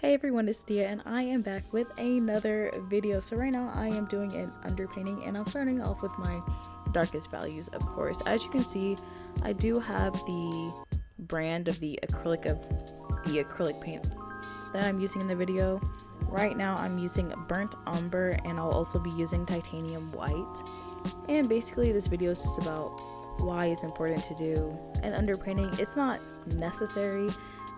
Hey everyone, it's Dia and I am back with another video. So right now I am doing an underpainting and I'm starting off with my darkest values, of course. As you can see, I do have the brand of the acrylic paint that I'm using in the video. Right now I'm using burnt umber and I'll also be using titanium white. And basically this video is just about why it's important to do an underpainting. It's not necessary.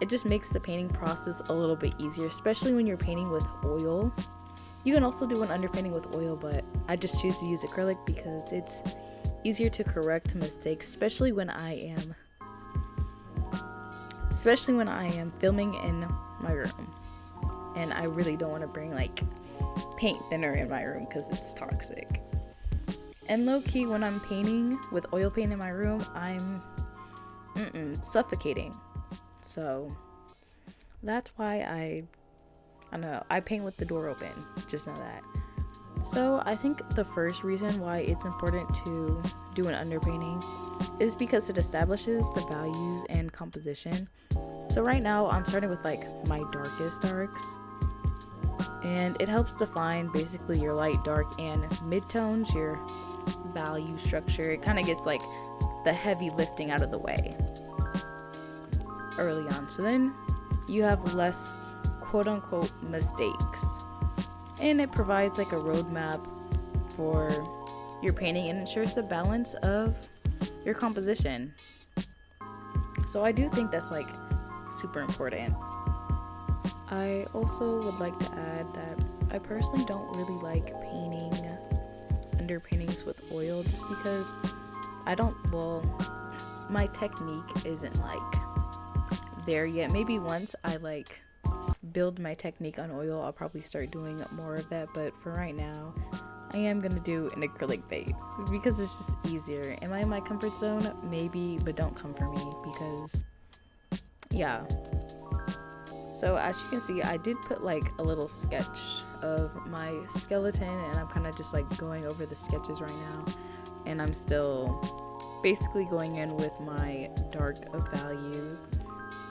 It just makes the painting process a little bit easier, especially when you're painting with oil. You can also do an underpainting with oil, but I just choose to use acrylic because it's easier to correct mistakes, especially when I am filming in my room. And I really don't want to bring like paint thinner in my room because it's toxic. And low-key, when I'm painting with oil paint in my room, I'm suffocating. So that's why I don't know, I paint with the door open, just know that. So I think the first reason why it's important to do an underpainting is because it establishes the values and composition. So right now I'm starting with like my darkest darks, and it helps define basically your light, dark, and midtones, your value structure. It kind of gets like the heavy lifting out of the way early on, so then you have less quote-unquote mistakes, and it provides like a roadmap for your painting and ensures the balance of your composition. So I do think that's like super important. I also would like to add that I personally don't really like painting underpaintings with oil, just because my technique isn't like there yet. Maybe once I like build my technique on oil, I'll probably start doing more of that, but for right now I am gonna do an acrylic base because it's just easier. Am I in my comfort zone? Maybe, but don't come for me because yeah. So as you can see, I did put like a little sketch of my skeleton, and I'm kind of just like going over the sketches right now, and I'm still basically going in with my dark values.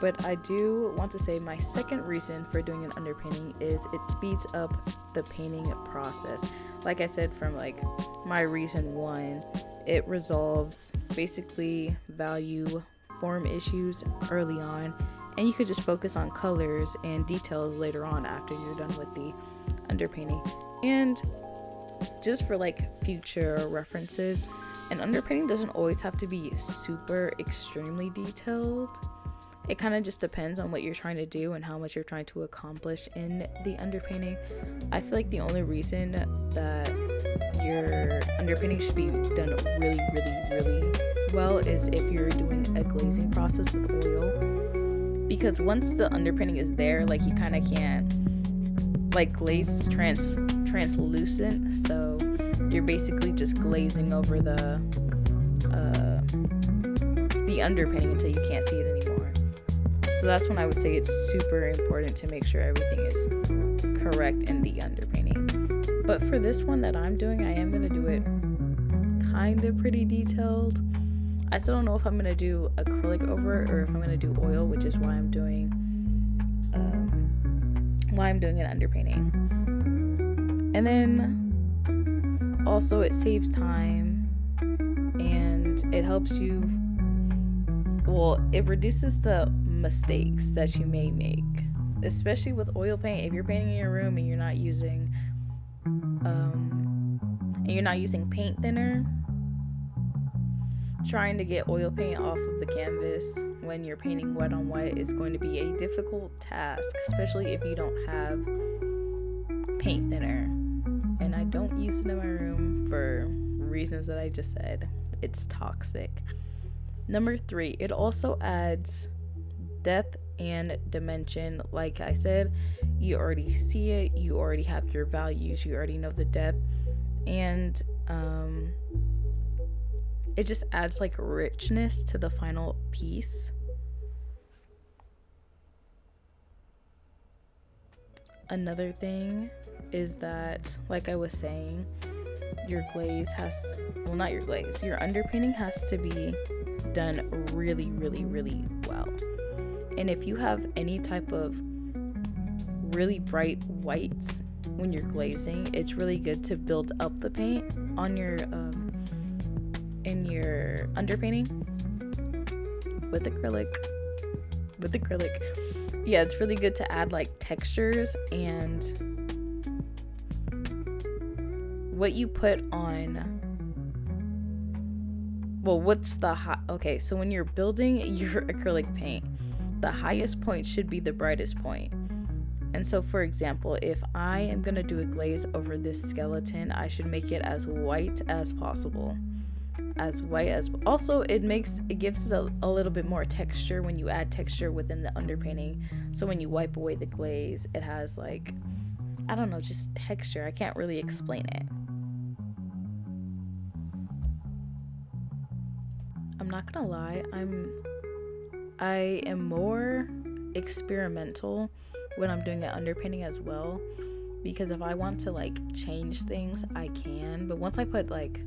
But I do want to say my second reason for doing an underpainting is it speeds up the painting process. Like I said, from like my reason one, it resolves basically value form issues early on, and you could just focus on colors and details later on after you're done with the underpainting. And just for like future references, an underpainting doesn't always have to be super extremely detailed. It kind of just depends on what you're trying to do and how much you're trying to accomplish in the underpainting. I feel like the only reason that your underpainting should be done really, really, really well is if you're doing a glazing process with oil. Because once the underpainting is there, like you kind of can't, like glaze is translucent, so you're basically just glazing over the underpainting until you can't see it anymore. So that's when I would say it's super important to make sure everything is correct in the underpainting. But for this one that I'm doing, I am going to do it kind of pretty detailed. I still don't know if I'm going to do acrylic over it or if I'm going to do oil, which is why I'm doing an underpainting. And then also it saves time, and it helps you, it reduces the mistakes that you may make, especially with oil paint. If you're painting in your room and you're not using paint thinner, trying to get oil paint off of the canvas when you're painting wet on wet is going to be a difficult task, especially if you don't have paint thinner. And I don't use it in my room for reasons that I just said. It's toxic. Number 3, it also adds depth and dimension. Like I said, you already see it, you already have your values, you already know the depth, and it just adds like richness to the final piece. Another thing is that, like I was saying, your underpainting has to be done really, really, really well. And if you have any type of really bright whites when you're glazing, it's really good to build up the paint on your in your underpainting with acrylic. Yeah, it's really good to add like textures, and what you put on, well, what's the okay, so when you're building your acrylic paint, the highest point should be the brightest point. And so, for example, if I am going to do a glaze over this skeleton, I should make it as white as possible. Also, it gives it a little bit more texture when you add texture within the underpainting. So when you wipe away the glaze, it has like, I don't know, just texture. I can't really explain it. I'm not gonna lie, I am more experimental when I'm doing an underpainting as well, because if I want to like change things, I can, but once I put like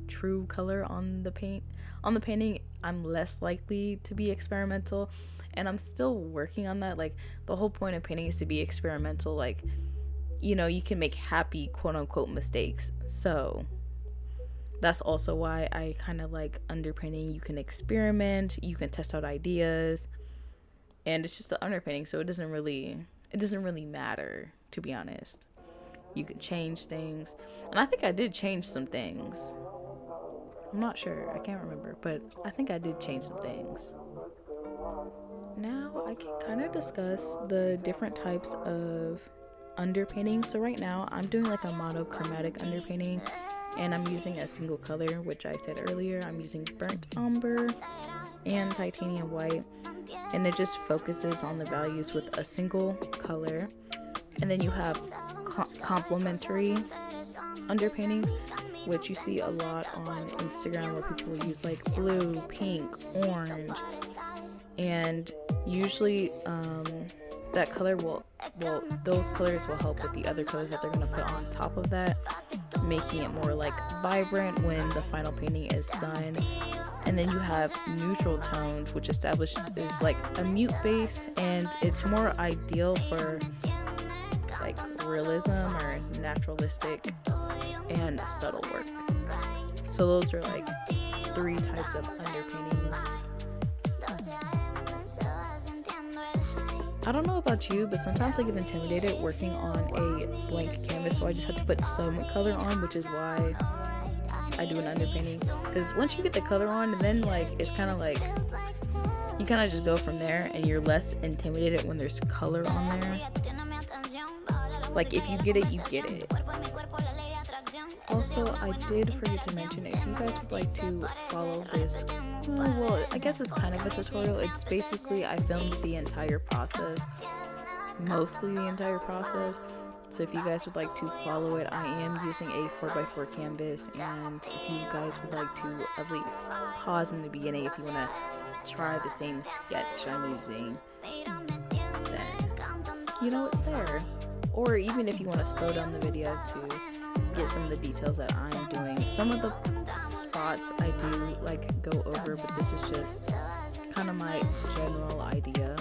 true color on the painting, I'm less likely to be experimental, and I'm still working on that. Like, the whole point of painting is to be experimental. Like, you know, you can make happy quote unquote mistakes, so that's also why I kind of like underpainting. You can experiment, you can test out ideas, and it's just an underpainting, so it doesn't really matter, to be honest. You can change things, and I think I did change some things. I'm not sure, I can't remember, but I think I did change some things. Now I can kind of discuss the different types of underpainting. So right now I'm doing like a monochromatic underpainting, and I'm using a single color, which I said earlier. I'm using burnt umber and titanium white, and it just focuses on the values with a single color. And then you have complementary underpaintings, which you see a lot on Instagram, where people use like blue, pink, orange, and usually that color those colors will help with the other colors that they're going to put on top of that, making it more like vibrant when the final painting is done. And then you have neutral tones, which establishes like a mute base, and it's more ideal for like realism or naturalistic and subtle work. So those are like 3 types of underpaintings. I don't know about you, but sometimes I get intimidated working on a blank canvas, so I just have to put some color on, which is why I do an underpainting. Because once you get the color on, then like it's kind of like you kind of just go from there, and you're less intimidated when there's color on there. Like, if you get it, you get it. Also, I did forget to mention, if you guys would like to follow this, well, I guess it's kind of a tutorial. It's basically, I filmed the entire process, mostly the entire process. So if you guys would like to follow it, I am using a 4x4 canvas, and if you guys would like to at least pause in the beginning if you want to try the same sketch I'm using, then you know it's there. Or even if you want to slow down the video to get some of the details that I'm doing. Some of the spots I do like go over, but this is just kind of my general idea.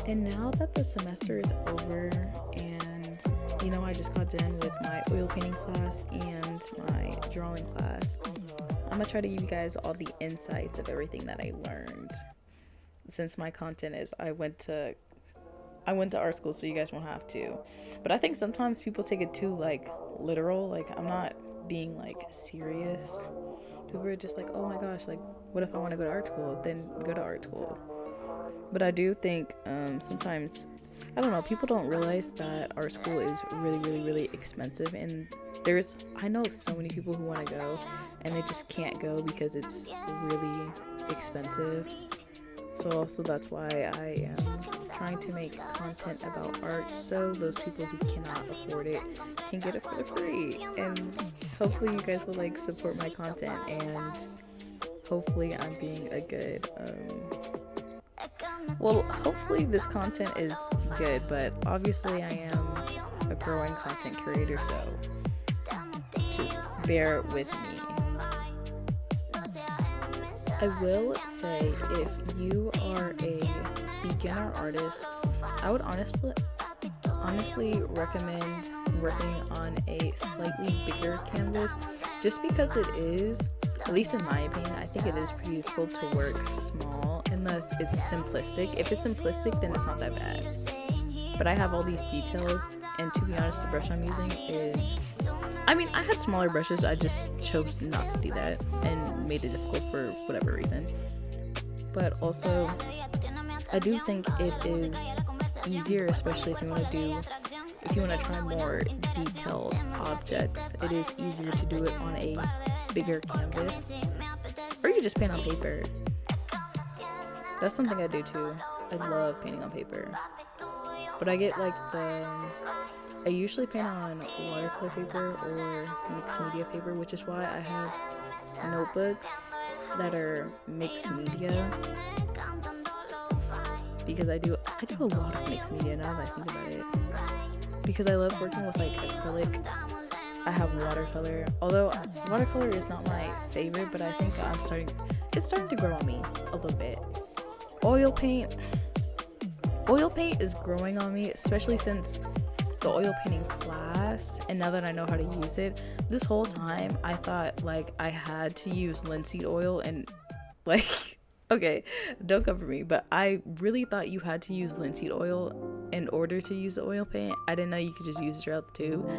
And now that the semester is over, and you know, I just got done with my oil painting class and my drawing class, I'm gonna try to give you guys all the insights of everything that I learned. Since my content is I went to art school, so you guys won't have to. But I think sometimes people take it too like literal. Like, I'm not being like serious. People are just like, oh my gosh, like what if I want to go to art school? Then go to art school. But I do think sometimes, I don't know, people don't realize that art school is really, really, really expensive. And I know so many people who want to go and they just can't go because it's really expensive. So also that's why I am trying to make content about art, so those people who cannot afford it can get it for free. And hopefully you guys will like support my content, and hopefully I'm being a good hopefully this content is good, but obviously I am a growing content creator, so just bear with me. I will say, if you are a beginner artist, I would honestly recommend working on a slightly bigger canvas, just because it is, at least in my opinion, I think it is pretty difficult to work small unless it's simplistic. If it's simplistic, then it's not that bad. But I have all these details, and to be honest, the brush I'm using is, I mean, I had smaller brushes, I just chose not to do that and made it difficult for whatever reason. But also, I do think it is easier, especially if you want to try more detailed objects. It is easier to do it on a bigger canvas, or you can just paint on paper. That's something I do too. I love painting on paper, but I get like I usually paint on watercolor paper or mixed media paper, which is why I have notebooks that are mixed media, because I do a lot of mixed media now that I think about it, because I love working with like acrylic. I have watercolor, although watercolor is not my favorite, but I think it's starting to grow on me a little bit. Oil paint is growing on me, especially since the oil painting class, and now that I know how to use it. This whole time I thought like I had to use linseed oil, and like okay, don't come for me, but I really thought you had to use linseed oil in order to use the oil paint. I didn't know you could just use it throughout the tube.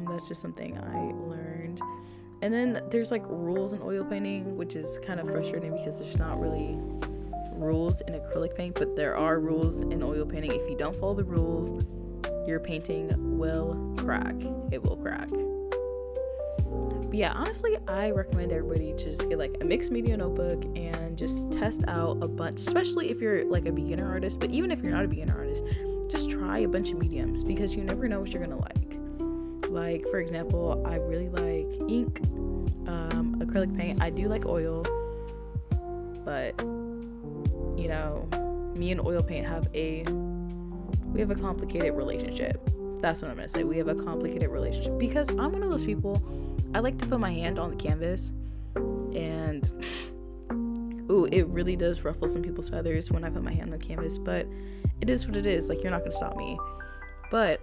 That's just something I learned. And then there's like rules in oil painting, which is kind of frustrating because there's not really rules in acrylic paint, but there are rules in oil painting. If you don't follow the rules, your painting will crack. It will crack. But yeah, honestly, I recommend everybody to just get like a mixed media notebook and just test out a bunch, especially if you're like a beginner artist. But even if you're not a beginner artist, just try a bunch of mediums, because you never know what you're gonna like. Like, for example, I really like ink, acrylic paint. I do like oil, but you know, me and oil paint we have a complicated relationship. That's what I'm gonna say. We have a complicated relationship because I'm one of those people, I like to put my hand on the canvas, and ooh, it really does ruffle some people's feathers when I put my hand on the canvas, but it is what it is. Like, you're not gonna stop me. But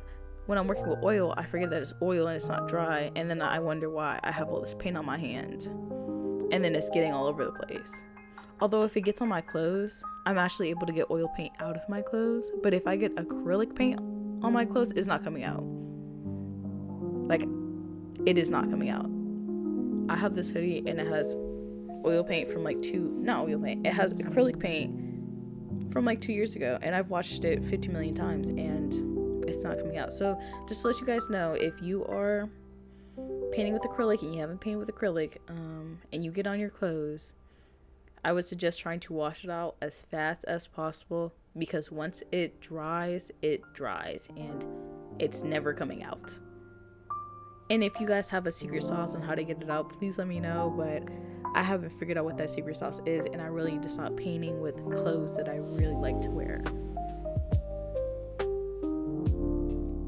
when I'm working with oil, I forget that it's oil and it's not dry, and then I wonder why I have all this paint on my hand, and then it's getting all over the place. Although if it gets on my clothes, I'm actually able to get oil paint out of my clothes, but if I get acrylic paint on my clothes, it's not coming out. Like, it is not coming out. I have this hoodie and it has oil paint from like it has acrylic paint from like 2 years ago, and I've watched it 50 million times and it's not coming out. So just to let you guys know, if you are painting with acrylic and you haven't painted with acrylic, and you get on your clothes, I would suggest trying to wash it out as fast as possible, because once it dries and it's never coming out. And if you guys have a secret sauce on how to get it out, please let me know, but I haven't figured out what that secret sauce is, and I really need to stop painting with clothes that I really like to wear.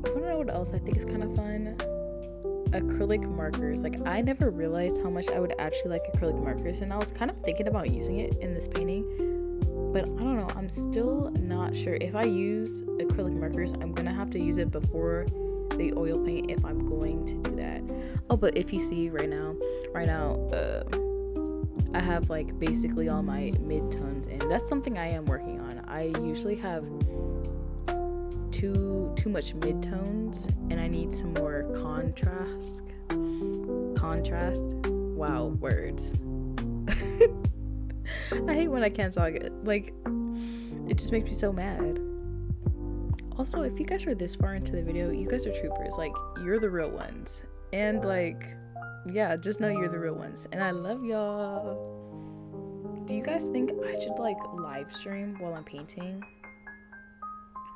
I don't know what else I think is kind of fun. Acrylic markers. Like, I never realized how much I would actually like acrylic markers, and I was kind of thinking about using it in this painting, but I don't know, I'm still not sure. If I use acrylic markers, I'm gonna have to use it before the oil paint if I'm going to do that. Oh, but if you see right now I have like basically all my mid-tones, and that's something I am working on. I usually have too much mid-tones, and I need some more contrast. Wow, words. I hate when I can't talk it. Like, it just makes me so mad. Also, if you guys are this far into the video, you guys are troopers. Like, you're the real ones. And like, yeah, just know you're the real ones, and I love y'all. Do you guys think I should like live stream while I'm painting?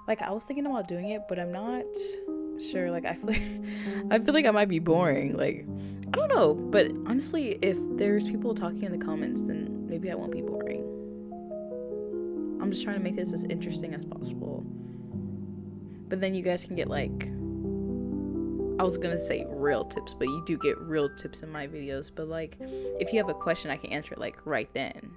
Like, I was thinking about doing it, but I'm not sure. Like, I feel like I might be boring. Like, I don't know. But honestly, if there's people talking in the comments, then maybe I won't be boring. I'm just trying to make this as interesting as possible. But then you guys can get like I was gonna say real tips, but you do get real tips in my videos. But like, if you have a question, I can answer it like right then,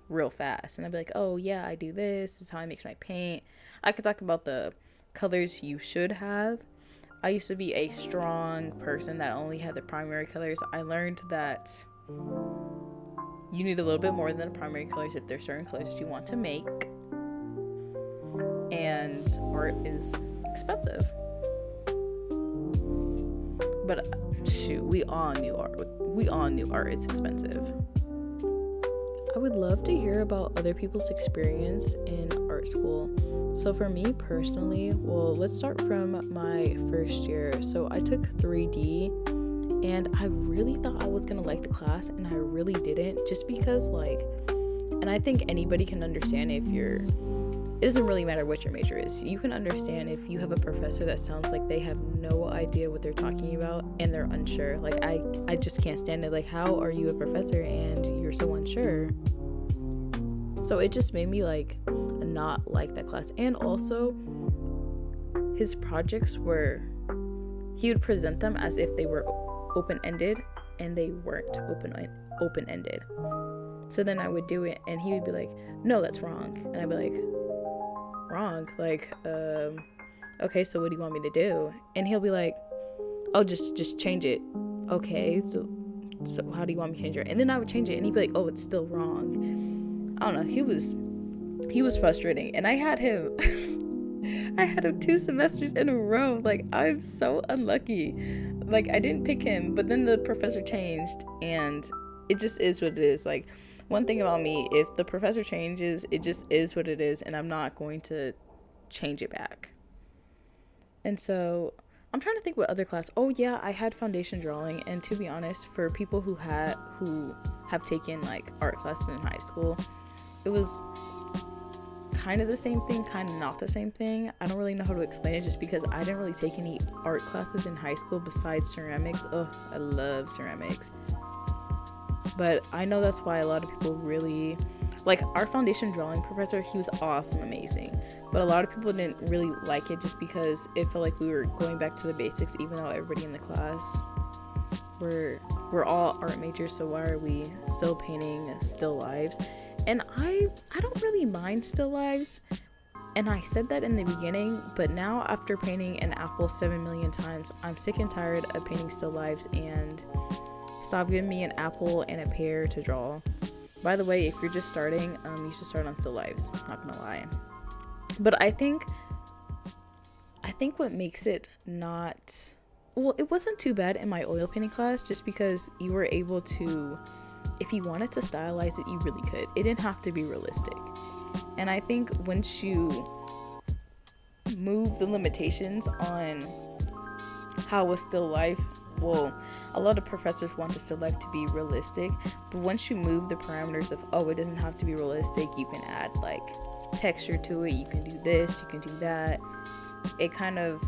real fast. And I'd be like, oh yeah, I do this is how I mix my paint. I could talk about the colors you should have. I used to be a strong person that only had the primary colors. I learned that you need a little bit more than the primary colors if there's certain colors that you want to make. And art is expensive. But shoot, we all knew art is expensive. I would love to hear about other people's experience in art school. So for me personally, well, let's start from my first year. So I took 3D, and I really thought I was gonna like the class, and I really didn't, just because like, and I think anybody can understand if it doesn't really matter what your major is. You can understand if you have a professor that sounds like they have no idea what they're talking about and they're unsure. Like I just can't stand it. Like, how are you a professor and you're so unsure? So it just made me like not like that class. And also his projects he would present them as if they were open-ended, and they weren't open-ended. So then I would do it and he would be like, no, that's wrong. And I'd be like, wrong? Like, okay, so what do you want me to do? And he'll be like, oh, just change it. Okay, so how do you want me to change it? And then I would change it and he'd be like, oh, it's still wrong. I don't know, he was frustrating. And I had him 2 semesters in a row. Like, I'm so unlucky. Like, I didn't pick him, but then the professor changed, and it just is what it is. Like, one thing about me, if the professor changes, it just is what it is, and I'm not going to change it back. And so I'm trying to think what other class. Oh yeah, I had foundation drawing, and to be honest, for people who have taken like art classes in high school, it was kind of the same thing, kind of not the same thing. I don't really know how to explain it, just because I didn't really take any art classes in high school besides ceramics. Oh, I love ceramics. But I know that's why a lot of people really like our foundation drawing professor. He was awesome, amazing, but a lot of people didn't really like it just because it felt like we were going back to the basics, even though everybody in the class we're all art majors, so why are we still painting still lives? And I don't really mind still lives, and I said that in the beginning, but now after painting an apple 7 million times, I'm sick and tired of painting still lives, and stop giving me an apple and a pear to draw. By the way, if you're just starting, you should start on still lives, not gonna lie. But I think what makes it not, well, it wasn't too bad in my oil painting class, just because you were able to, if you wanted to stylize it, you really could. It didn't have to be realistic. And I think once you move the limitations on how a still life, well, a lot of professors want the still life to be realistic, but once you move the parameters of, oh, it doesn't have to be realistic, you can add like texture to it, you can do this, you can do that, it kind of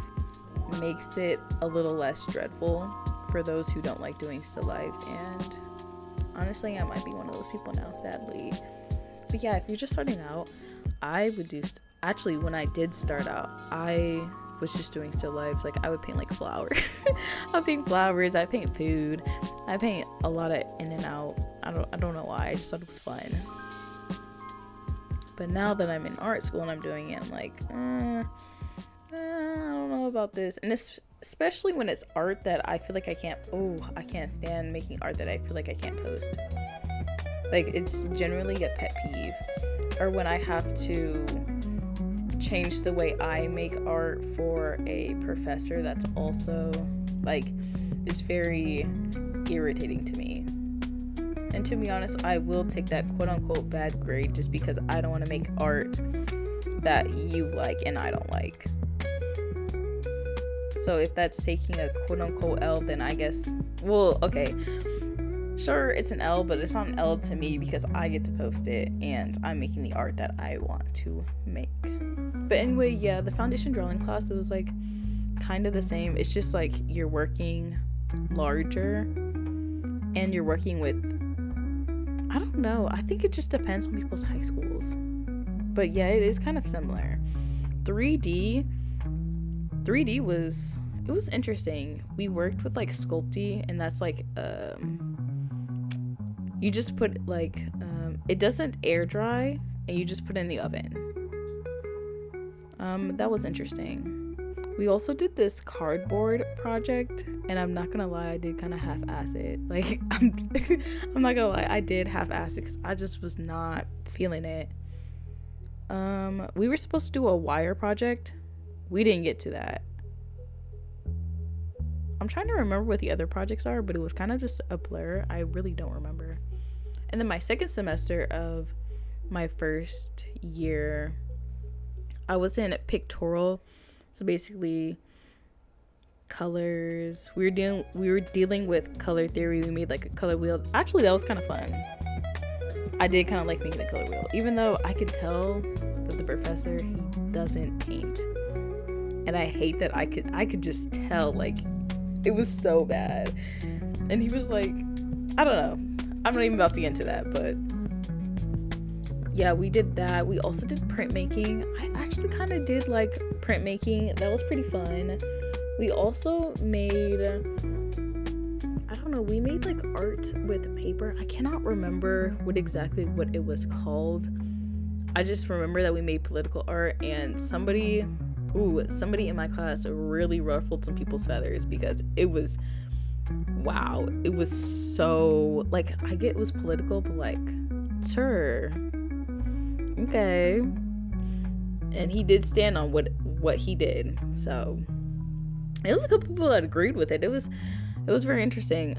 makes it a little less dreadful for those who don't like doing still lives. And honestly, I might be one of those people now, sadly. But yeah, if you're just starting out, I would do actually, when I did start out, I was just doing still lives. Like, I would paint like flowers. I paint flowers, I paint food, I paint a lot of in and out. I don't know why, I just thought it was fun. But now that I'm in art school and I'm doing it, I'm like, I don't know about this. And this, especially when it's art that I feel like I can't stand making art that I feel like I can't post. Like, it's generally a pet peeve. Or when I have to change the way I make art for a professor, that's also like, it's very irritating to me. And to be honest, I will take that quote-unquote bad grade just because I don't want to make art that you like and I don't like. So if that's taking a quote-unquote L, then I guess, well, okay, sure, it's an L, but it's not an L to me because I get to post it and I'm making the art that I want to make. But anyway, yeah, the foundation drawing class, it was like kind of the same. It's just like you're working larger and you're working with, I don't know, I think it just depends on people's high schools. But yeah, it is kind of similar. 3D was it was interesting. We worked with like Sculpey, and that's like you just put like it doesn't air dry, and you just put it in the oven. That was interesting. We also did this cardboard project, and I'm not gonna lie, I did kind of half-ass it. Like, I'm not gonna lie, I did half-ass it because I just was not feeling it. We were supposed to do a wire project. We didn't get to that. I'm trying to remember what the other projects are, but it was kind of just a blur. I really don't remember. And then my second semester of my first year, I was in pictorial. So basically, colors. We were dealing with color theory. We made like a color wheel. Actually, that was kind of fun. I did kind of like making the color wheel, even though I could tell that the professor, he doesn't paint, and I hate that I could just tell, like, it was so bad. And he was like, I don't know. I'm not even about to get into that, but yeah, we did that. We also did printmaking. I actually kind of did like printmaking. That was pretty fun. We also made, I don't know, we made like art with paper. I cannot remember what it was called. I just remember that we made political art, and somebody in my class really ruffled some people's feathers because it was, wow, it was so, like, I get it was political, but like, sir, okay. And he did stand on what he did. So it was a couple people that agreed with it. It was very interesting.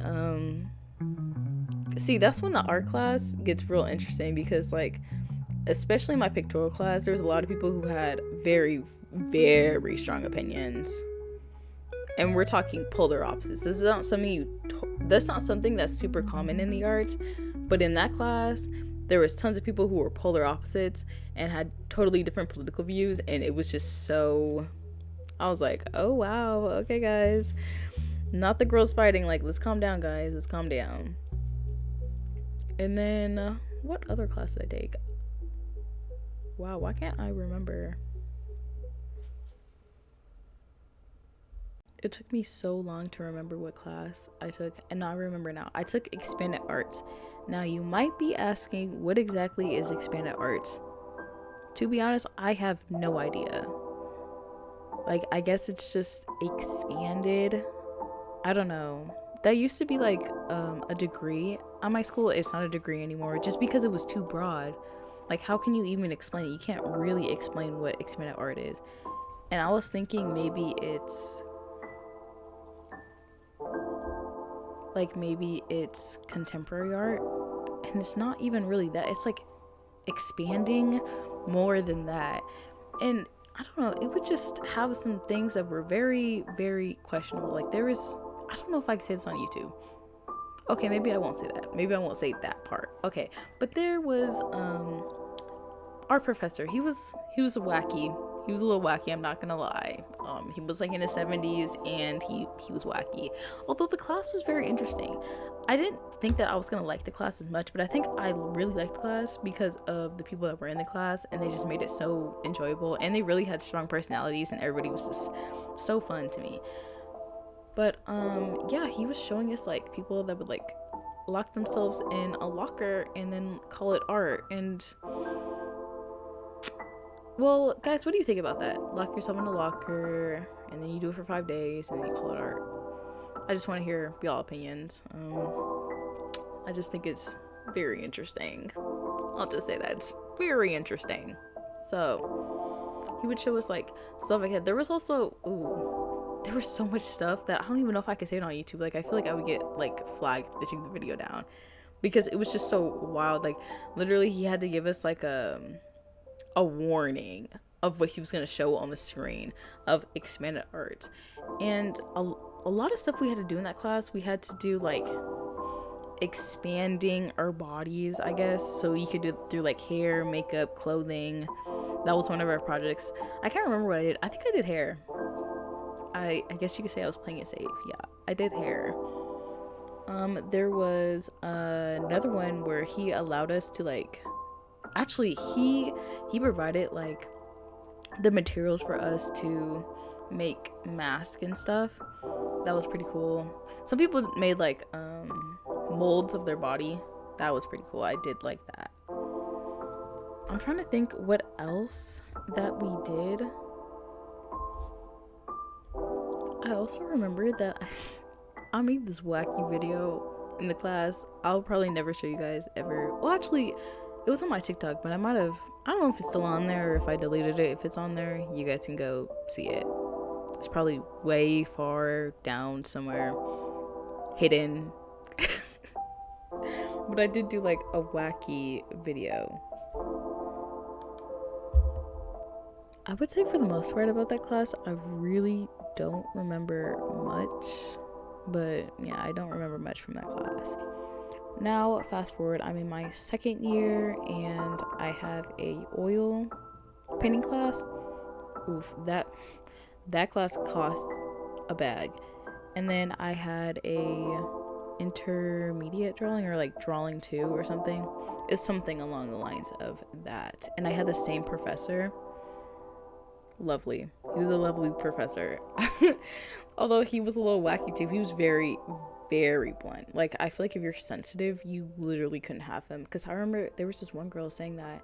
See, that's when the art class gets real interesting, because like, especially my pictorial class, there was a lot of people who had very, very strong opinions, and we're talking polar opposites. This is not something that's super common in the arts, but in that class there was tons of people who were polar opposites and had totally different political views, and it was just so, I was like, oh wow, okay guys, not the girls fighting, like, let's calm down guys, let's calm down. And then what other class did I take? Wow, why can't I remember? It took me so long to remember what class I took, and now I remember now. I took expanded arts. Now you might be asking, what exactly is expanded arts? To be honest, I have no idea. Like, I guess it's just expanded. I don't know. That used to be like a degree at my school. It's not a degree anymore, just because it was too broad. Like, how can you even explain it? You can't really explain what expanded art is. And I was thinking maybe it's contemporary art, and it's not even really that. It's like expanding more than that. And I don't know, it would just have some things that were very, very questionable. Like, there is, I don't know if I can say this on YouTube. Okay, maybe I won't say that. Maybe I won't say that part. Okay, but there was our professor. He was wacky. He was a little wacky, I'm not gonna lie. He was like in his 70s, and he was wacky. Although the class was very interesting. I didn't think that I was gonna like the class as much, but I think I really liked the class because of the people that were in the class, and they just made it so enjoyable, and they really had strong personalities, and everybody was just so fun to me. But yeah, he was showing us like people that would like lock themselves in a locker and then call it art. And well, guys, what do you think about that? Lock yourself in a locker, and then you do it for 5 days, and then you call it art. I just want to hear y'all opinions. I just think it's very interesting. I'll just say that, it's very interesting. So he would show us like stuff like that. There was also, there was so much stuff that I don't even know if I could say it on YouTube. Like, I feel like I would get like flagged to take the video down, because it was just so wild. Like, literally he had to give us like a warning of what he was going to show on the screen of expanded arts. And a lot of stuff we had to do in that class, we had to do like expanding our bodies, I guess. So you could do it through like hair, makeup, clothing. That was one of our projects. I can't remember what I did. I think I did hair. I guess you could say I was playing it safe. Yeah, I did hair. There was another one where he allowed us to like, actually he provided like the materials for us to make masks and stuff. That was pretty cool. Some people made like molds of their body. That was pretty cool. I did like that. I'm trying to think what else that we did. I also remembered that I made this wacky video in the class. I'll probably never show you guys ever. Well, actually, it was on my TikTok, but I don't know if it's still on there or if I deleted it. If it's on there, you guys can go see it. It's probably way far down somewhere, hidden. But I did do like a wacky video. I would say for the most part about that class, I really don't remember much. But yeah, I don't remember much from that class. Now, fast forward, I'm in my second year and I have a oil painting class. Oof, that class cost a bag. And then I had a intermediate drawing, or like drawing 2 or something. It's something along the lines of that. And I had the same professor. Lovely. He was a lovely professor. Although he was a little wacky too. He was very, very blunt. Like, I feel like if you're sensitive, you literally couldn't have him. Because I remember there was this one girl saying that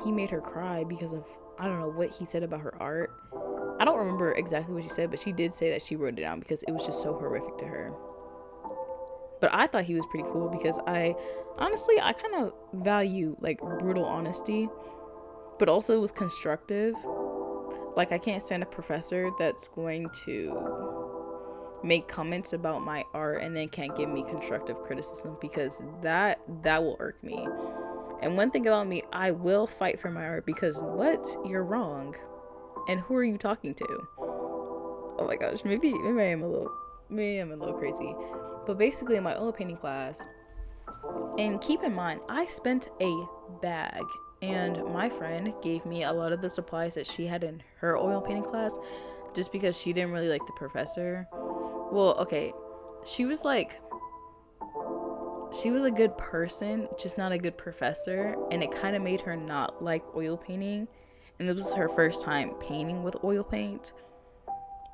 he made her cry because of, I don't know what he said about her art. I don't remember exactly what she said, but she did say that she wrote it down because it was just so horrific to her. But I thought he was pretty cool because I kind of value like brutal honesty, but also it was constructive. Like, I can't stand a professor that's going to make comments about my art and then can't give me constructive criticism, because that will irk me. And one thing about me, I will fight for my art, because what? You're wrong. And who are you talking to? Oh my gosh, maybe I am a little crazy. But basically in my oil painting class, and keep in mind, I spent a bag, and my friend gave me a lot of the supplies that she had in her oil painting class just because she didn't really like the professor. Well, okay, she was a good person, just not a good professor, and it kind of made her not like oil painting. And this was her first time painting with oil paint.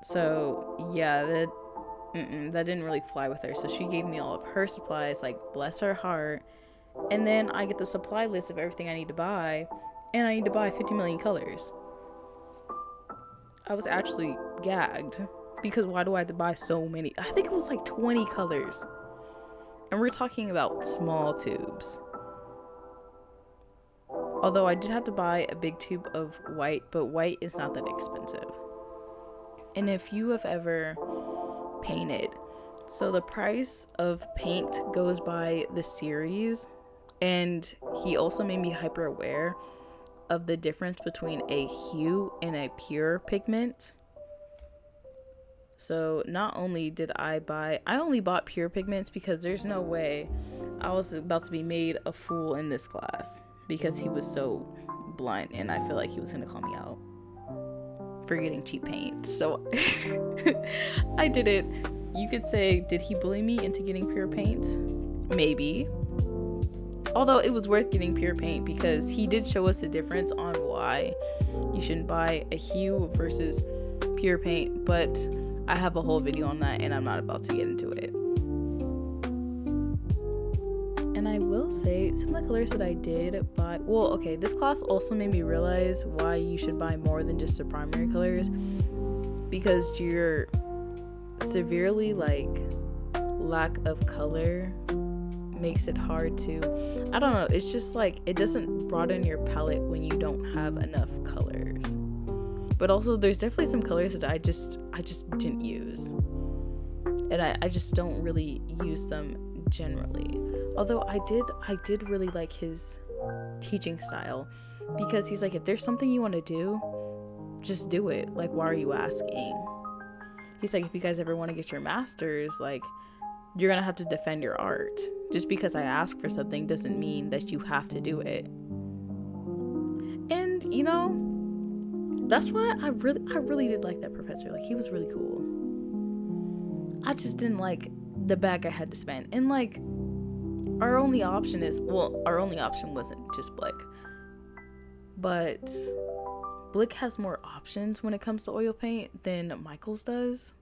So yeah, that didn't really fly with her. So she gave me all of her supplies, like, bless her heart. And then I get the supply list of everything I need to buy, and I need to buy 50 million colors. I was actually gagged, because why do I have to buy so many? I think it was like 20 colors. And we're talking about small tubes. Although I did have to buy a big tube of white, but white is not that expensive. And if you have ever painted, so the price of paint goes by the series, and he also made me hyper aware of the difference between a hue and a pure pigment. So not only did I only bought pure pigments because there's no way I was about to be made a fool in this class, because he was so blunt, and I feel like he was gonna call me out for getting cheap paint. So I did it. You could say, did he bully me into getting pure paint? Maybe. Although it was worth getting pure paint, because he did show us the difference on why you shouldn't buy a hue versus pure paint. But I have a whole video on that, and I'm not about to get into it. And I will say, some of the colors that I did buy, well, okay, this class also made me realize why you should buy more than just the primary colors, because your severely lack of color makes it hard to, I don't know, it's just like, it doesn't broaden your palette when you don't have enough colors. But also there's definitely some colors that I just didn't use, and I just don't really use them generally. Although I did really like his teaching style, because he's like, if there's something you want to do, just do it. Like, why are you asking? He's like, if you guys ever want to get your master's, like, you're gonna have to defend your art. Just because I ask for something doesn't mean that you have to do it. And you know, that's why I really did like that professor. Like, he was really cool. I just didn't like the bag I had to spend. And like, our only option wasn't just Blick Blick has more options when it comes to oil paint than Michaels does.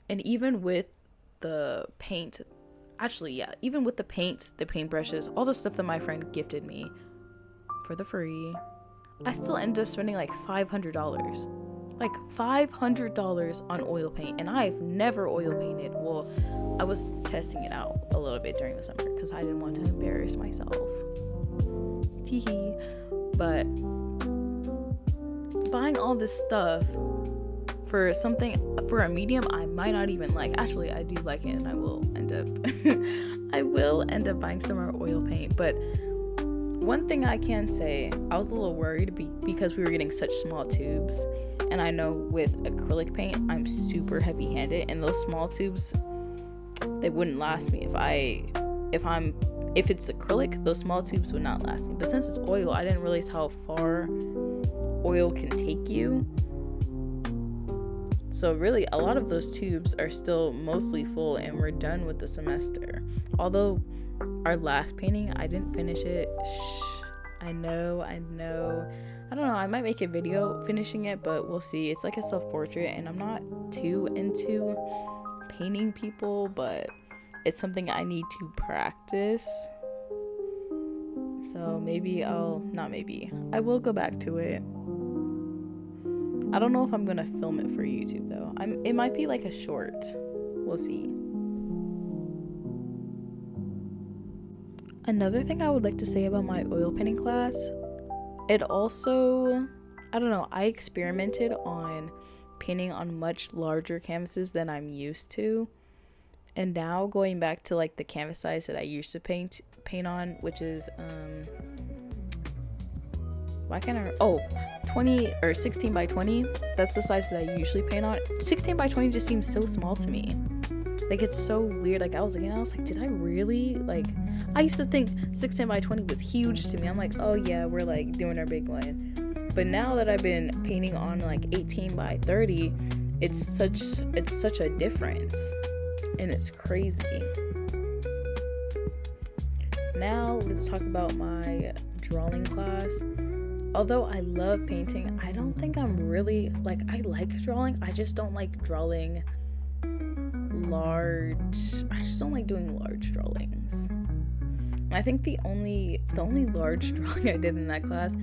And even with the paint, actually, yeah, even with the paint, the paintbrushes, all the stuff that my friend gifted me for the free, I still ended up spending like $500. Like $500 on oil paint, and I've never oil painted. Well, I was testing it out a little bit during the summer because I didn't want to embarrass myself. Teehee. But buying all this stuff for a medium I might not even like. Actually, I do like it, and I will end up buying some more oil paint. But one thing I can say, I was a little worried because we were getting such small tubes. And I know with acrylic paint, I'm super heavy-handed, and those small tubes, they wouldn't last me. If it's acrylic, those small tubes would not last me. But since it's oil, I didn't realize how far oil can take you. So really, a lot of those tubes are still mostly full, and we're done with the semester. Although our last painting, I didn't finish it. I know. I don't know, I might make a video finishing it, but we'll see. It's like a self-portrait, and I'm not too into painting people, but it's something I need to practice. So I will go back to it. I don't know if I'm gonna film it for YouTube though. It might be like a short. We'll see. Another thing I would like to say about my oil painting class, it also, I don't know, I experimented on painting on much larger canvases than I'm used to. And now going back to like the canvas size that I used to paint on, which is 20 or 16 by 20. That's the size that I usually paint on. 16 by 20 just seems so small to me. Like, it's so weird. Like, I was like, did I really? Like, I used to think 16 by 20 was huge to me. I'm like, oh yeah, we're like doing our big one. But now that I've been painting on like 18 by 30, it's such a difference. And it's crazy. Now let's talk about my drawing class. Although I love painting, I don't think I'm really, like, I like drawing. I just don't like drawing I just don't like doing large drawings. And I think the only large drawing I did in that class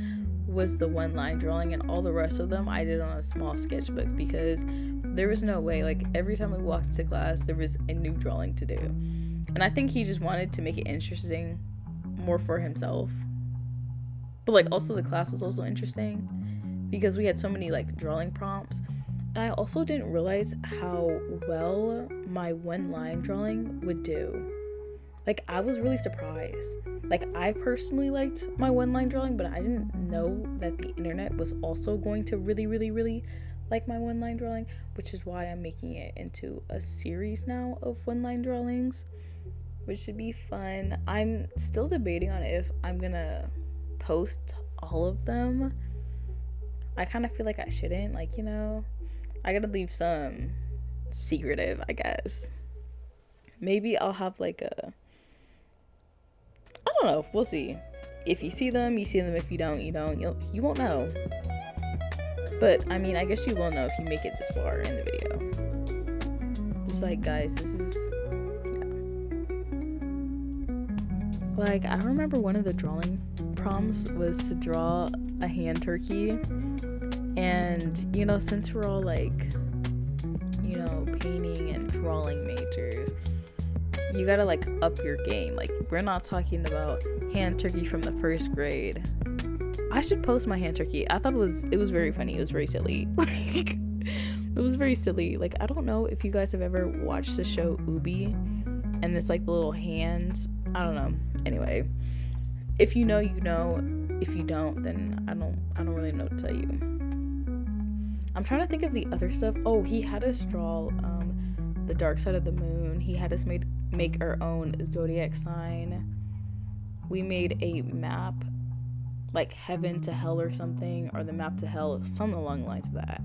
was the one line drawing, and all the rest of them I did on a small sketchbook because there was no way, like, every time I walked into class there was a new drawing to do. And I think he just wanted to make it interesting more for himself. But like, also the class was also interesting because we had so many like drawing prompts. And I also didn't realize how well my one line drawing would do. Like, I was really surprised. Like, I personally liked my one line drawing, but I didn't know that the internet was also going to really, really, really like my one line drawing, which is why I'm making it into a series now of one line drawings, which should be fun. I'm still debating on if I'm gonna post all of them. I kind of feel like I shouldn't, like, you know, I gotta leave some secretive, I guess. Maybe I'll have like I don't know, we'll see. If you see them, you see them. If you don't, you don't. You won't know. But I mean, I guess you will know if you make it this far in the video. Just like, guys, this is, yeah. Like, I remember one of the drawing prompts was to draw a hand turkey. And, you know, since we're all like, you know, painting and drawing majors, you gotta like up your game. Like, we're not talking about hand turkey from the first grade. I should post my hand turkey. I thought it was very funny. It was very silly. Like, it was very silly. Like, I don't know if you guys have ever watched the show Ubi, and it's like the little hands. I don't know. Anyway, if you know, you know. If you don't, then I don't really know what to tell you. I'm trying to think of the other stuff. Oh, he had us draw the dark side of the moon. He had us make our own zodiac sign. We made a map, like heaven to hell or something, or the map to hell, something along the lines of that.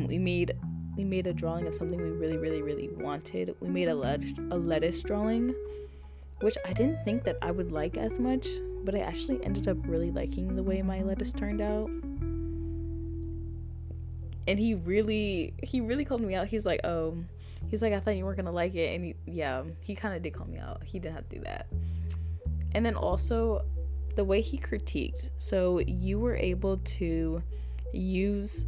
We made a drawing of something we really, really, really wanted. We made a lettuce drawing, which I didn't think that I would like as much, but I actually ended up really liking the way my lettuce turned out. And he really called me out. He's like, oh, he's like, I thought you weren't gonna like it. And he kind of did call me out. He didn't have to do that. And then also the way he critiqued, so you were able to use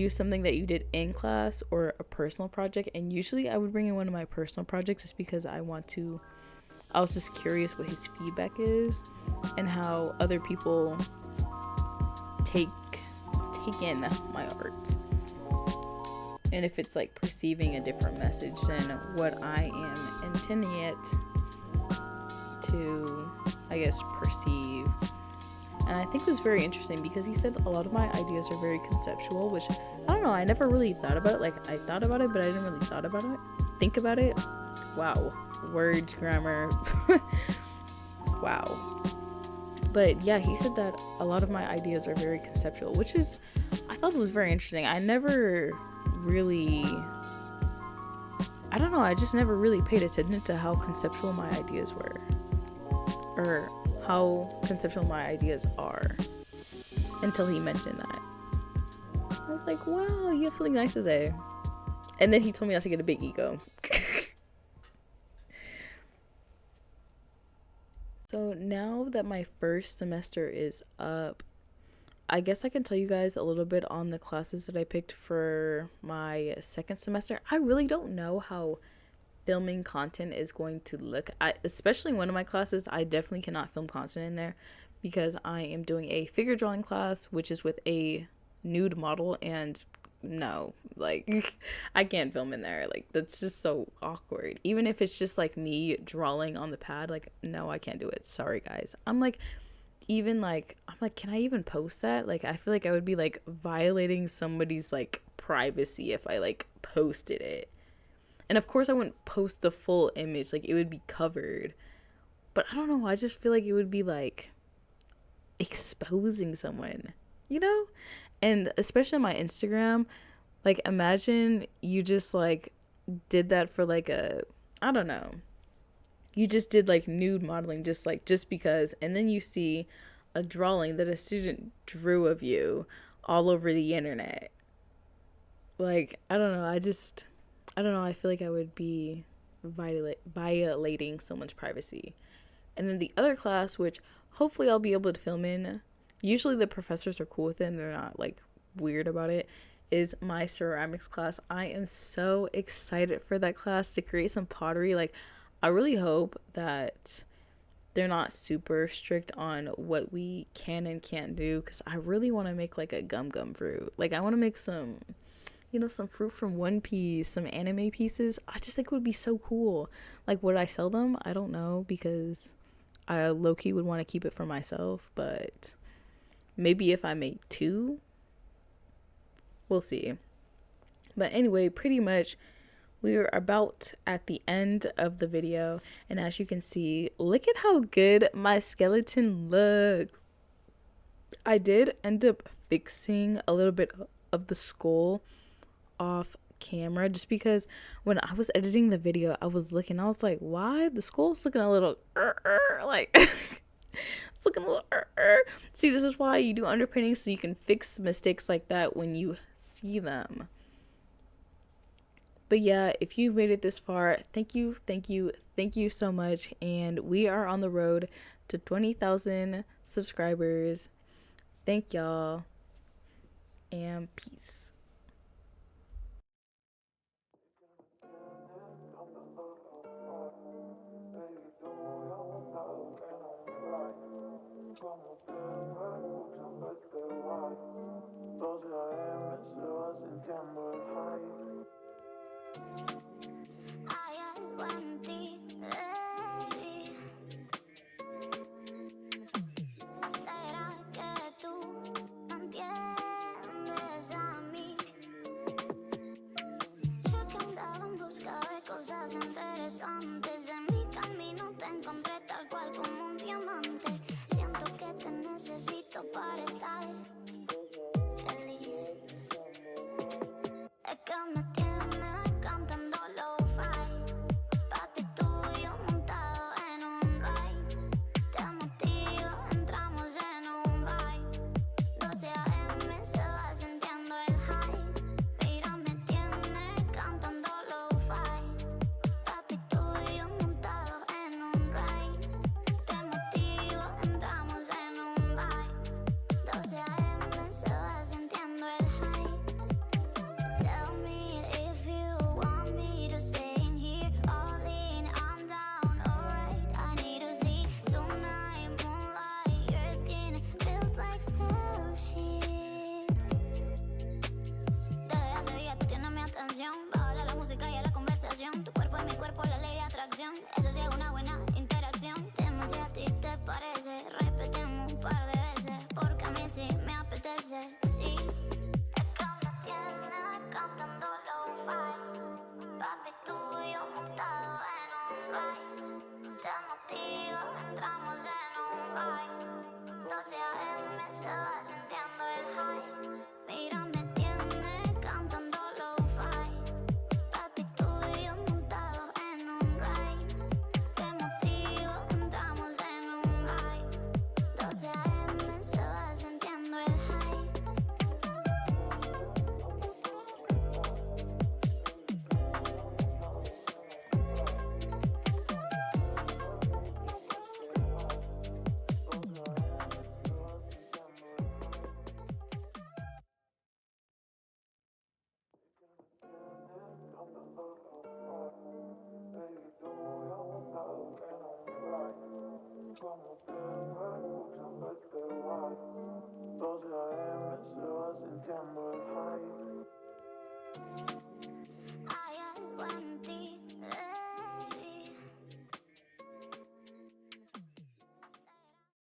something that you did in class or a personal project. And usually I would bring in one of my personal projects just because I was just curious what his feedback is and how other people take in my art, and if it's like perceiving a different message than what I am intending it to, I guess, perceive. And I think it was very interesting because he said a lot of my ideas are very conceptual, which I don't know, I never really thought about it. Like, I thought about it, but I didn't really think about it. Wow, words, grammar. Wow. But yeah, he said that a lot of my ideas are very conceptual, which is, I thought it was very interesting. I just never really paid attention to how conceptual my ideas were, or how conceptual my ideas are, until he mentioned that. I was like, wow, you have something nice to say. And then he told me not to get a big ego. So now that my first semester is up, I guess I can tell you guys a little bit on the classes that I picked for my second semester. I really don't know how filming content is going to look. Especially one of my classes, I definitely cannot film content in there because I am doing a figure drawing class, which is with a nude model, and no, like, I can't film in there. Like, that's just so awkward. Even if it's just like me drawing on the pad, like, no, I can't do it. Sorry, guys. I'm like, can I even post that? Like, I feel like I would be like violating somebody's like privacy if I like posted it. And of course I wouldn't post the full image, like it would be covered. But I don't know, I just feel like it would be like exposing someone, you know? And especially on my Instagram, like, imagine you just like did that for like I don't know. You just did like nude modeling just because, and then you see a drawing that a student drew of you all over the internet. Like, I don't know, I feel like I would be violating someone's privacy. And then the other class, which hopefully I'll be able to film in, usually the professors are cool with it and they're not like weird about it, is my ceramics class. I am so excited for that class to create some pottery. Like, I really hope that they're not super strict on what we can and can't do, because I really want to make like a gum fruit. Like, I want to make some, some fruit from One Piece, some anime pieces. I just think it would be so cool. Like, would I sell them? I don't know, because I low-key would want to keep it for myself, but maybe if I make 2, we'll see. But anyway, pretty much we are about at the end of the video, and as you can see, look at how good my skeleton looks. I did end up fixing a little bit of the skull off camera, just because when I was editing the video, I was like, why the skull's looking a little like it's looking a little See, this is why you do underpainting, so you can fix mistakes like that when you see them. But yeah, if you've made it this far, thank you so much. And we are on the road to 20,000 subscribers. Thank y'all, and peace. Hay algo en ti, baby. ¿Será que tú no entiendes a mí? Yo que andaba en busca de cosas interesantes, en mi camino te encontré tal cual como un diamante. Siento que te necesito para estar feliz. Es que me tienes cantando lo-fi, papi tuyo montado en un ride. Te motivo, entramos en un vibe. 12 como que me escuchan verte guay. 12 AM se va sintiendo